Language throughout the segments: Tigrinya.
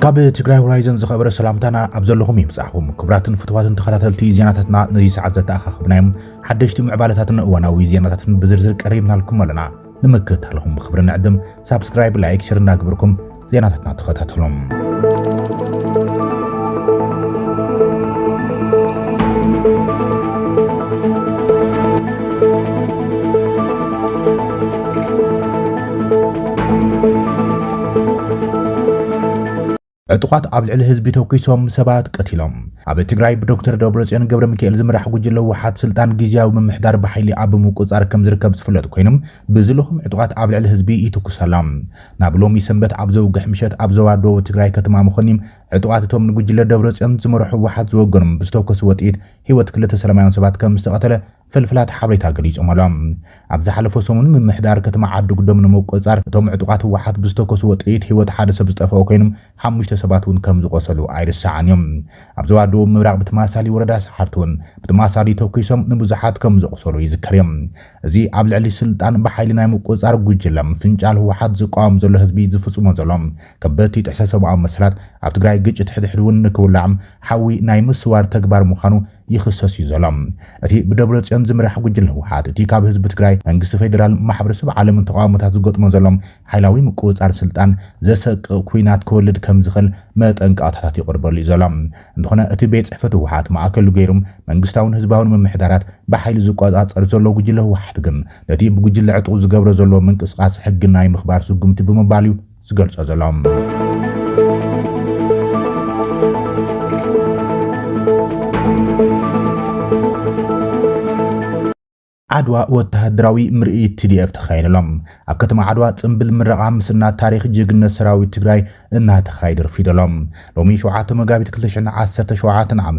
ካብ ትግራይ ሆራይዘን ዝኸበረ ሰላምታና ኣብ ዘለኹም ይብጻሕኩም ክብራትን ፍትዋትን ተኸታተልቲ ዜናታትና ነዚ ሰዓት ዘተኣኻኽብናዮም ሓደሽቲ ምዕባለታትን እዋናዊ ዜናታትን ብዝርዝር ቀሪብናልኩም ኣለና ንምክትታልኹም ብኽብሪ ንዕድም ሳብስክራይብ ላይክ ሼር እንዳግበርኩም ዜናታትና ተኸታተሎም ዕጡቃት ኣብ ልዕሊ ህዝቢ ተወኪሶም ሰባት ቀቲሎም ኣብ ትግራይ ብዶክተር ደብረጽዮን ገብረ ሚካኤል ዝምራሕ ጉጅለ ወሓት ስልጣን ግዚያዊ ምምሕዳር በሓይሊ ኣብ ምቁጻር ከም ዝርከብ ዝፍለጥ ኮይኖም ብዝለኹም ዕጡቃት ኣብ ልዕሊ ህዝቢ ይትኩሳሎም ናብ ሎሚ ሰንበት ኣብ ዘውግሕ ምሸት ኣብ ዘዋ ደቡብ ትግራይ ከተማ መኾኒም ዕጡቃት እቶም ንጉጅለ ደብረጽዮን ዝመርሑ ወሓት ዝወገኖም ብዝተወከሱ ወጥኢት ህይወት ክልተ ሰላማውያን ሰባት ከም ዝተቐተለ ፍልፍላት ሓበሬታ ገሊጾም ኣሎም ኣብ ዝሓለፈ ሰሙን ምምሕዳር ከተማ ዓዲ ጉዶም ንምቁጻር እቶም ዕጡቃት ወሓት ብዝተወከሱ ወጥኢት ህይወት ሓደ ሰብ ዝጠፍኦ ኮይኖም ሓሙሽተ ሰባት እውን ከም ዝቆሰሉ ኣይርሳዕን እዮም ኣብ ዘዋ ደቡብ ምብራቅ ብተማሳሊ ወረዳ ሰሓርትን ብተማሳሊ ተወኪሶም ንብዙሓት ከም ዝቆሰሉ ይዝከር እዮም እዚ ኣብ ልዕሊ ስልጣን ብሓይሊ ናይ ምቁጻር ጉጅለ ፍንጫል ወሓት ዝቃወም ዘሎ ህዝቢ ዝፍጽሞ ዘሎም ከበድቲ ጥሕሰ ሰብኣዊ መሰላት ኣብ ትግራይ ግጭት ሕድሕድ እውን ንክውላዕም ሓዊ ናይ ምስዋር ተግባር ምዃኑ ይኽሰስ እዩ ዘሎም እቲ ብደብረጽዮን ዝምራሕ ጉጅለ ወሓት እቲ ካብ ህዝቢ ትግራይ መንግስቲ ፌደራል ማሕበረሰብ ዓለምን ተቃውሞታት ዝገጥሞ ዘሎም ሓይላዊ ምቁጻር ስልጣን ዘሰቅቕ ኩናት ክወልድ ከም ዝኽእል መጠንቀቕታታት ይቕርበሉ እዩ ዘሎም እንተኾነ እቲ ቤት ጽሕፈት ወሓት ማእከሉ ገይሮም መንግስታውን ህዝባውን ምምሕዳራት ብሓይሊ ዝቆጻጸር ዘሎ ጉጅለ ወሓት ግን ነቲ ብጉጅለ ዕጡቕ ዝገብሮ ዘሎ ምንቅስቓስ ሕጊ ናይ ምኽባር ስጉምቲ ብምባል እዩ ዝገልጾ ዘሎም ዓድዋ ወተሃደራዊ ምርኢት TDF ተኻይደሎም ኣብ ከተማ ዓድዋ ጽምብል ምረቓ ምስና ታሪኽ ጅግነት ሰራዊት ትግራይ እናተኻይደ ረፊዶሎም ሎሚ 7 መጋቢት 2017 ዓ.ም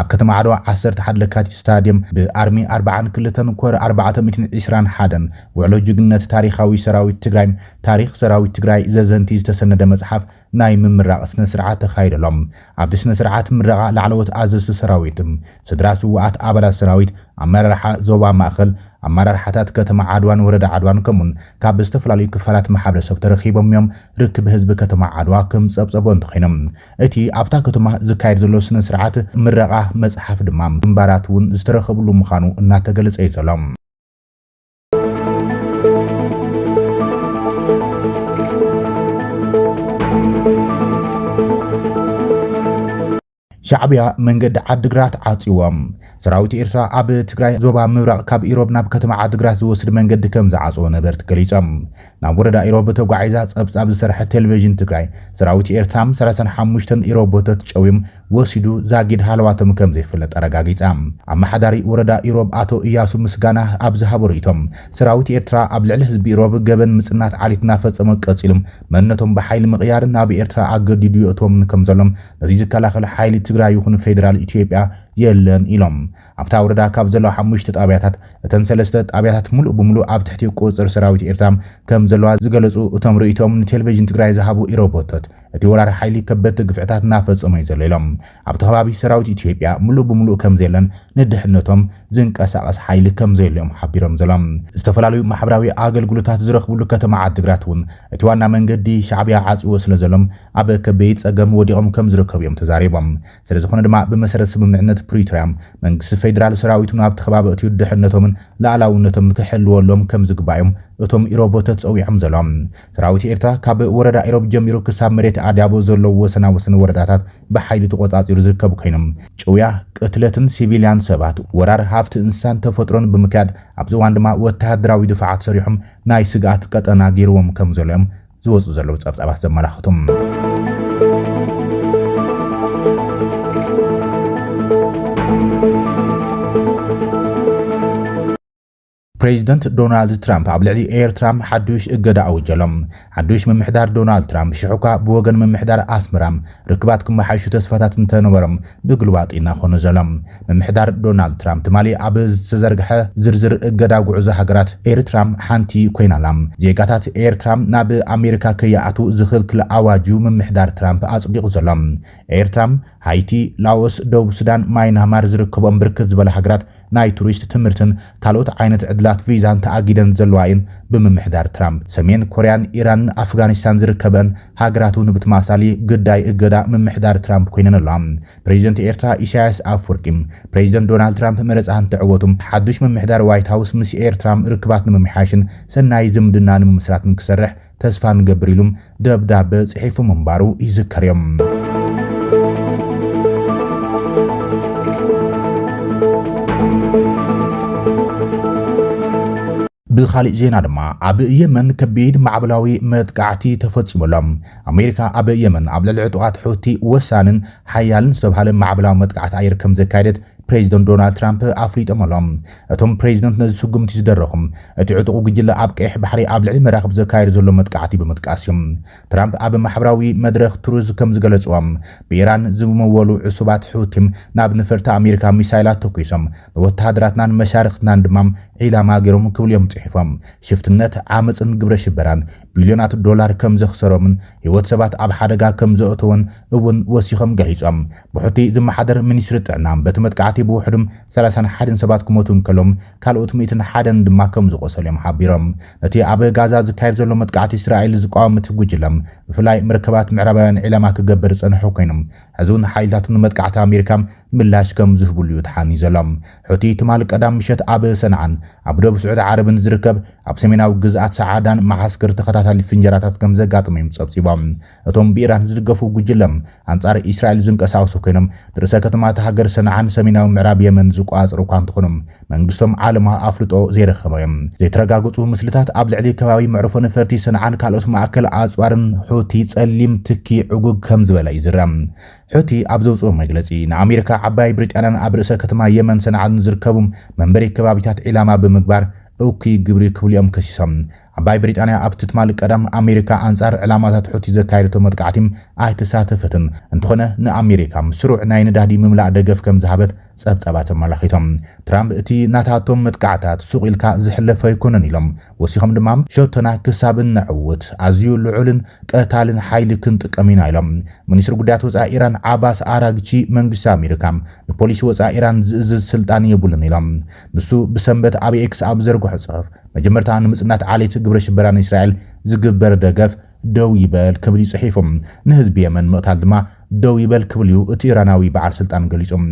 ኣብ ከተማ ዓድዋ 11 ለካቲት ስታድየም ብኣርሚ 42 ኮር 421 ውዕሎ ጅግነት ታሪኻዊ ሰራዊት ትግራይ ታሪኽ ሰራዊት ትግራይ ዘዘንቲ ዝተሰነደ መጽሓፍ ናይ ምምራቕ ስነ ስርዓት ተኻይደሎም ኣብ ስነ ስርዓት ምረቓ ላዕለዎት ኣዘዝቲ ሰራዊት ስድራ ስዋኣት ኣባላት ሰራዊት ኣመራርሓ ዞባ ማእኸል ኣመራርሓታት ከተማ ዓድዋን ወረዳ ዓድዋን ከምኡን ካብ ዝተፈላለዩ ክፋላት ማሕበረሰብ ተረኺቦም እዮም ርክብ ህዝቢ ከተማ ዓድዋ ከም ጸብጸቦ እንትኾይኖም እቲ ኣብታ ከተማ ዝካየድ ዘሎ ስነ ስርዓት ምረቓ መጽሓፍ ድማ ግንባራት እውን ዝተረኸብሉ ምዃኑ እናተገለጸ እዩ ዘሎ ሻዕብያ መንገዲ ዓድግራት ዓጽዎም ሰራዊት ኤርትራ ኣብ ትግራይ ዞባ ምብራቕ ካብ ኢሮብ ናብ ከተማ ዓድግራት ዝወስድ መንገዲ ከም ዝዓጽዎ ነበርቲ ገሊጾም ናብ ወረዳ ኢሮብ ተጓዒዛ ጸብጻብ ዝሰርሐ ቴሌቪዥን ትግራይ ሰራዊት ኤርትራ 35 ኢሮቦታት ጨውዮም ወሲዱ ዛጊድ ሃለዋቶም ከም ዘይፍለጥ ኣረጋጊጻ ኣመሓዳሪ ወረዳ ኢሮብ ኣቶ ኢያሱ ምስጋና ኣብ ዝሃቦ ርእይቶም ሰራዊት ኤርትራ ኣብ ልዕሊ ህዝቢ ኢሮብ ገበን ምጽናት ዓሊትና ፈጸመ ቀጺሎም መንነቶም ብሓይሊ ምቕያር ናብ ኤርትራ ኣገዲዱ እቶም ከም ዘሎም ነዚ ዝከላኸል ሓይሊ ትግራይ ይኹን ፌደራል ኢትዮጵያ የለን ኢሎም ኣብታ ወረዳ ካብ ዘለዋ 5 ጣብያታት እተን 3 ጣብያታት ሙሉእ ብምሉእ ኣብ ትሕቲ ቁጽር ሰራዊት ኤርትራ ከም ዘለዋ ዝገለጹ እቶም ርእይቶም ንቴሌቪዥን ትግራይ ዝሃቡ ኢሮቦታት እቲ ወራሪ ሓይሊ ከበድቲ ግፍዕታት እናፈጸመ እዩ ዘሎ ኢሎም ኣብቲ ከባቢ ሰራዊት ኢትዮጵያ ሙሉእ ብምሉእ ከም ዘለን ንድሕነቶም ዝንቀሳቐስ ሓይሊ ከም ዘየሎም ሓቢሮም ዘሎም ዝተፈላለዩ ማሕበራዊ ኣገልግሎታት ዝረኽብሉ ከተማ ዓድግራት እውን እቲ ዋና መንገዲ ሻዕብያ ዓጽዎ ስለ ዘሎም ኣብ ከበይ ጸገም ወዲቖም ከም ዝርከቡ እዮም ተዛሪቦም ስለዝኾነ ድማ ብመሰረት ስምምዕነት ፕሪቶሪያ መንግስቲ ፌደራል ሰራዊቱ ናብ ተኸባቢኡ ድሕነቶምን ላዕላውነቶም ክሕልወሎም ከም ዝግባዮም እቶም ኢሮቦታት ጸዊዖም ዘሎም ሰራዊት ኤርትራ ካብ ወረዳ ኢሮብ ጀሚሩ ክሳብ መሬት ኣድያቦ ዘለዎ ወሰናወሰን ወረዳታት ብሓይሊ ተቆጻጺሩ ዝርከቡ ኮይኖም ጭውያ ቅትለትን ሲቪልያን ሰባት ወራር ሃፍቲ እንስሳን ተፈጥሮን ብምካድ ኣብ ዝዋን ድማ ወተሃደራዊ ድፍዓት ሰሪሖም ናይ ስጋት ቀጠና ገይርዎም ከም ዘሎም ዝወፁ ዘለዉ ጸብጻባት ዘመላኽቱም ፕሬዚደንት ዶናልድ ትራምፕ ኣብ ልዕሊ ኤርትራ ሓዱሽ እገዳ ኣውጀሎም ሓዱሽ ምምሕዳር ዶናልድ ትራምፕ ሽዑካ ብወገን ምምሕዳር ኣስመራ ርክባት ክመሓይሹ ተስፋታት እንተነበሮም ብግልባጥ እናኾኑ ዘሎም ምምሕዳር ዶናልድ ትራምፕ ትማሊ ኣብ ዝተዘርግሐ ዝርዝር እገዳ ጉዕዞ ሃገራት ኤርትራ ሓንቲ ኮይናላ ዜጋታት ኤርትራ ናብ ኣሜሪካ ከይኣቱ ዝኽልክል ኣዋጅ ምምሕዳር ትራምፕ ኣጽዲቑ ዘሎም ኤርትራ ሃይቲ ላኦስ ደቡብ ሱዳን ማይናማር ዝርከቦም ብርክት ዝበለ ሃገራት ናይ ቱሪስት ትምህርትን ካልኦት ዓይነት ዕድላት ቪዛን ተኣጊደን ዘለዋይን ብምምሕዳር ትራምፕ ሰሜን ኮርያን ኢራን ኣፍጋኒስታን ዝርከበን ሃገራቱ ንብትማሳሊ ግዳይ እገዳ ምምሕዳር ትራምፕ ኮይነን ኣለዋ ፕሬዚደንት ኤርትራ ኢሳያስ ኣፍወርቂ ፕሬዚደንት ዶናልድ ትራምፕ መረፃን ተዕወቱም ሓዱሽ ምምሕዳር ዋይት ሃውስ ምስ ኤርትራ ርክባት ንምምሓሽን ሰናይ ዝምድና ንምስራትን ክሰርሕ ተስፋ ንገብር ኢሎም ደብዳቤ ጽሒፉ ምንባሩ ይዝከር እዮም ብኻሊእ ዜና ድማ ኣብ የመን ከቢድ ማዕበላዊ መጥቃዕቲ ተፈጽሞሎም ኣሜሪካ ኣብ የመን ኣብ ልዕሊ ዕጡቓት ሑቲ ወሳንን ሓያልን ዝተባሃለ ማዕበላዊ መጥቃዕቲ ኣየር ከም ዘካየደት ፕሬዚደንት ዶናልድ ትራምፕ ኣፍሊጦም ኣሎም እቶም ፕሬዚደንት ነዚ ስጉምቲ ዝደረኹም እቲ ዕጡቕ ጉጅለ ኣብ ቀይሕ ባሕሪ ኣብ ልዕሊ መራኽብ ዘካየድ ዘሎ መጥቃዕቲ ብምጥቃስ እዮም ትራምፕ ኣብ ማሕበራዊ መድረኽ ትሩዝ ከም ዝገለጽዎም ብኢራን ዝመወሉ ዕሱባት ሑቲም ናብ ነፈርቲ ኣሜሪካ ሚሳይላት ተኩሶም ብወተሃደራትናን መሻርክትናን ድማ ዒላማ ገይሮም ክብሉ እዮም ጽሒፎም ሽፍትነት ዓመፅን ግብረ ሽበራን ቢልዮናት ዶላር ከም ዘኽሰሮምን ህይወት ሰባት ኣብ ሓደጋ ከም ዘእተውን እውን ወሲኾም ገሊጾም ብሑቲ ዝመሓደር ሚኒስትሪ ጥዕና በቲ መጥቃዕቲ ብውሕድም 31 ሰባት ክሞቱ እንከሎም ካልኦት 101 ድማ ከም ዝቆሰሎም ሓቢሮም ነቲ ኣብ ጋዛ ዝካየድ ዘሎ መጥቃዕቲ እስራኤል ዝቃወም ትጉጅለም ብፍላይ መርከባት ምዕራባውያን ዒላማ ክገብር ጸንሑ ኮይኖም ሕዙን ሓይልታቱን መጥቃዕቲ ኣሜሪካ ምላሽ ከም ዝህብሉ ተሓኒ ዘሎም ሑቲ ትማል ቀዳም ምሸት ኣብ ሰንዓን ኣብ ደቡብ ስዑድ ዓረብን ዝርከብ ኣብ ሰሜናዊ ግዝኣት ሰዓዳን ማሓስከር ተኸታታሊ ፍንጀራታት ከም ዘጋጥሞም ጸብጺቦም እቶም ብኢራን ዝድገፉ ጉጅለም አንጻር እስራኤል ዝንቀሳቀሱ ኮይኖም ርእሰ ከተማት ሃገር ሰንዓን ሰሜናዊ ምዕራብ የመን ዝቋጽሩ እኳ እንትኾኑም መንግስቶም ዓለማ ኣፍልጦ ዘይረኸበዮም ዘይተረጋገጹ ምስልታት ኣብ ልዕሊ ከባቢ መዕርፎ ነፈርቲ ሰንዓን ካልኦት ማእከል ኣጽዋርን ሑቲ ጸሊም ትኪ ዕጉግ ከም ዝበለ ይዝረም ሑቲ ኣብ ዘውፅኦ መግለጺ ንኣሜሪካ ዓባይ ብሪጣንያን ኣብ ርእሰ ከተማ የመን ሰንዓን ዝርከቡ መንበሪ ከባቢታት ዒላማ ብምግባር እውኪ ግብሪ ክብልዮም ከሲሶም ዓባይ ብሪጣንያ ኣብ ትትማል ቀዳም ኣሜሪካ አንጻር ዕላማታት ሑቲ ዘካየደቶ መጥቃዕቲ ኣይተሳተፈትን እንትኾነ ንኣሜሪካ ስሩዕ ናይ ነዳዲ ምምላእ ደገፍ ከም ዝሃበት ጸብጸባት መላኺቶም ትራምፕ እቲ ናታቶም መጥቃዕታት ሱቕ ኢልካ ዝሕለፈ ይኮነን ኢሎም ወሲኾም ድማ ሸቶና ክሳብን ንዕውት ኣዝዩ ልዑልን ቀታልን ሓይሊ ክንጥቀም ኢና ኢሎም ሚኒስትር ጉዳያት ወፃኢ ኢራን ዓባስ ኣራግቺ መንግስቲ ኣሜሪካ ንፖሊሲ ወፃኢ ኢራን ዝእዝዝ ስልጣን የብሉን ኢሎም ንሱ ብሰንበት ኣብ ኤክስ ኣብ ዘርግሖ ጽሑፍ መጀመርታ ንምጽናት ዓሌት ግብረ ሽበራን እስራኤል ዝግበር ደገፍ ደው ይበል ክብል ጽሒፎም ንህዝቢ የመን ምቕታል ድማ ደው ይበል ክብል እቲ ኢራናዊ በዓል ስልጣን ገሊጾም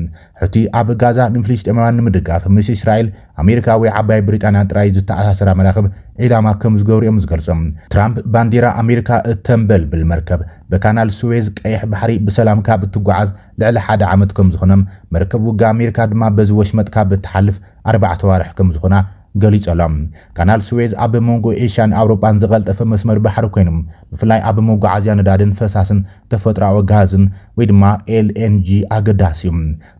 ሕቲ ኣብ ጋዛ ንፍልስጤማውያን ንምድጋፍ ምስ እስራኤል ኣሜሪካ ወይ ዓባይ ብሪጣንያ ጥራይ ዝተኣሳሰራ መራኽብ ዒላማ ከም ዝገብሩ እዮም ዝገልጾም ትራምፕ ባንዲራ ኣሜሪካ እተንበልብል መርከብ በካናል ስዌዝ ቀይሕ ባሕሪ ብሰላም ካብ እትጓዓዝ ልዕሊ 1 ዓመት ከም ዝኾነም መርከብ ውጋ ኣሜሪካ ድማ በዚ ወሽመጥ ካብ እትሓልፍ 4 ዋርሕ ከም ዝኾና ገሊጾሎም ካናል ስዌዝ ኣብ መንጎ ኤሽያን ኣውሮፓን ዝቐልጠፈ መስመር ባሕሪ ኮይኖም ብፍላይ ኣብ መጓዓዝያ ነዳድን ፈሳስን ተፈጥሮኣዊ ጋዝን ወይ ድማ ኤልኤንጂ ኣገዳሲ እዩ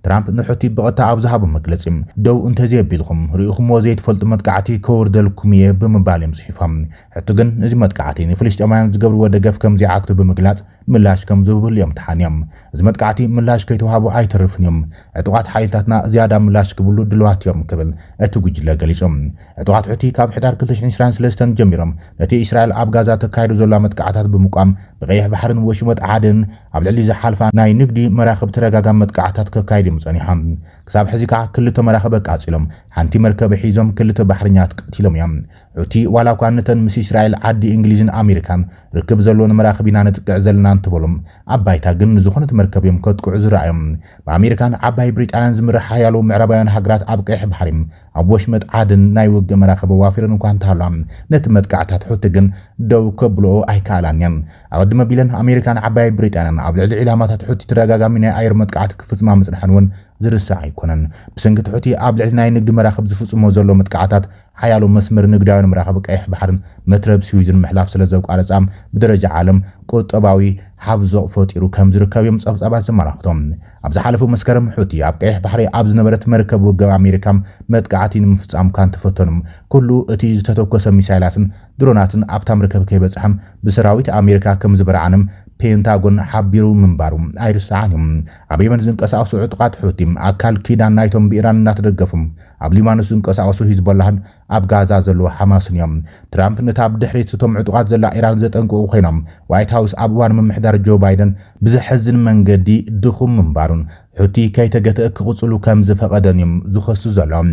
ትራምፕ ንሑቲ ብቐጥታ ኣብ ዝሃቦ መግለጺ ደው እንተዘይቢልኩም ርኢኹምዎ ዘይትፈልጡ መጥቃዕቲ ከወርደልኩም እየ ብምባል እዮም ጽሒፎም ሕቱ ግን እዚ መጥቃዕቲ ንፍልስጤማውያን ዝገብርዎ ደገፍ ከም ዘይዓክቱ ብምግላጽ ምላሽ ከም ዝህብሉ እዮም ተሓንዮም እዚ መጥቃዕቲ ምላሽ ከይተዋሃቡ ኣይተርፍን እዮም ዕጡቓት ሓይልታትና ዝያዳ ምላሽ ክብሉ ድልዋት እዮም ክብል እቲ ጉጅለ ገሊጾም ዕጡቓት ሑቲ ካብ ሕዳር 2023 ጀሚሮም ነቲ እስራኤል ኣብ ጋዛ ተካይዱ ዘሎ መጥቃዕታት ብምቋም ብቀይሕ ባሕርን ወሽመጥ ዓደን ኣብ ልዕሊ ዝሓልፋ ናይ ንግዲ መራኽብ ተረጋጋሚ መጥቃዕታት ከካይዶም ጸኒሖም ክሳብ ሕዚ ከዓ ክልተ መራኽብ ኣቃጺሎም ሓንቲ መርከብ ሒዞም ክልተ ባሕርኛት ቀቲሎም እዮም ሑቲ ዋላ እኳ ነተን ምስ እስራኤል ዓዲ እንግሊዝን ኣሜሪካን ርክብ ዘለዎ መራኽብ ኢና ንጥቅዕ ዘለና እንትበሎም ኣባይታ ግን ዝኾነት መርከብ እዮም ከጥቅዑ ዝረኣዮም በኣሜሪካን ዓባይ ብሪጣንያን ዝምራሕ ሓያሎ ምዕራባውያን ሃገራት ኣብ ቀይሕ ባሕሪ ኣብ ወሽመጥ ዓደን ናይ ውግ መራኽብ ዋፊረን እኳ እንተሃለዋ ነቲ መጥቃዕታት ሑቲ ግን ደው ከብልኦ ኣይከኣላንያን ኣብ መቢለን ኣሜሪካን ዓባይ ብሪጣንያን ኣብ ልዕሊ ዒላማታት ሑቲ ተረጋጋሚ ናይ ኣየር መጥቃዕቲ ክፍጽማ ምጽንሐን እውን ዝርሳዕ ኣይኮነን ብሰንኪ ሑቲ ኣብ ልዕሊ ናይ ንግዲ መራኽብ ዝፍጽሞ ዘሎ መጥቃዕታት ሓያሎ መስመር ንግዳውያን መራኽብ ቀይሕ ባሕርን መትረብ ስዊዝን ምሕላፍ ስለ ዘቋረጻ ብደረጃ ዓለም ቁጠባዊ ሓብዞ ፈጢሩ ከም ዝርከብ እዮም ጸብጻባት ዘመላኽቶም ኣብ ዝሓለፈ መስከረም ሑቲ ኣብ ቀይሕ ባሕሪ ኣብ ዝነበረት መርከብ ውግብ ኣሜሪካ መጥቃዕቲ ንምፍጻም ካን ተፈተኑም ኩሉ እቲ ዝተተኮሰ ሚሳይላትን ድሮናትን ኣብታ መርከብ ከይበጽሐም ብሰራዊት ኣሜሪካ ከም ዝበርዓንም ፔንታጎን ሓቢሩ ምንባሩ ኣይርሳዕን እዮም ኣብ የመን ዝንቀሳቐሱ ዕጡቓት ሑቲ ኣካል ኪዳን ናይቶም ብኢራን እናተደገፉም ኣብ ሊባኖስ ዝንቀሳቐሱ ሂዝቦላህን ኣብ ጋዛ ዘለዎ ሓማስን እዮም ትራምፕ ነታ ብድሕሪት እቶም ዕጡቃት ዘላ ኢራን ዘጠንቅቑ ኮይኖም ዋይት ሃውስ ኣብ እዋን ምምሕዳር ጆ ባይደን ብዝሕዝን መንገዲ ድኹም ምንባሩን ሕቲ ከይተገተእ ክቕፅሉ ከም ዝፈቐደን እዮም ዝኸሱ ዘሎም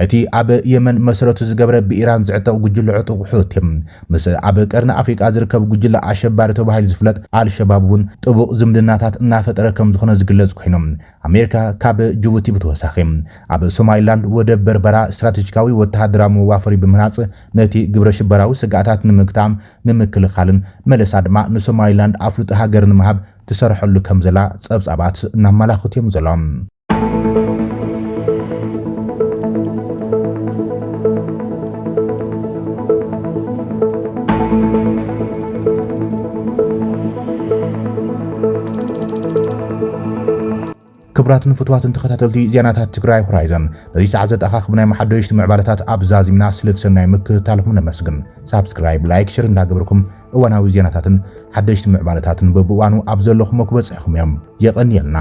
እቲ ኣብ የመን መሰረቱ ዝገብረ ብኢራን ዝዕጠቕ ጉጅለ ዕጡቕ ሕቲ ምስ ኣብ ቀርኒ ኣፍሪቃ ዝርከብ ጉጅለ ኣሸባሪ ተባሂሉ ዝፍለጥ አልሸባብ እውን ጥቡቕ ዝምድናታት እናፈጠረ ከም ዝኾነ ዝግለጽ ኮይኖም ኣሜሪካ ካብ ጅቡቲ ብተወሳኺ ኣብ ሶማሊላንድ ወደብ በርበራ ስትራቴጂካዊ ወተሃደራዊ መዋፈሪ ብምህናጽ ነቲ ግብረ ሽበራዊ ስጋኣታት ንምግታም ንምክልኻልን መለሳ ድማ ንሶማሊላንድ ኣፍሉጥ ሃገር ንምሃብ ትሰርሐሉ ከም ዘላ ጸብጻባት እናመላኽቱ እዮም ዘሎም ክብራትን ፍትዋትን ተኸታተልቲ ዜናታት ትግራይ ሆራይዘን ነዚ ሰዓት ዘጠኻኽብናይ መሓደሽቲ ምዕባለታት ኣብዛዚምና ስለተሰናይ ምክትታልኩም ነመስግን ሳብስክራይብ ላይክ ሼር እንዳገበርኩም እዋናዊ ዜናታትን ሓደሽቲ ምዕባለታትን በብእዋኑ ኣብ ዘለኹም ክበጽሕኩም እዮም የቐኒየልና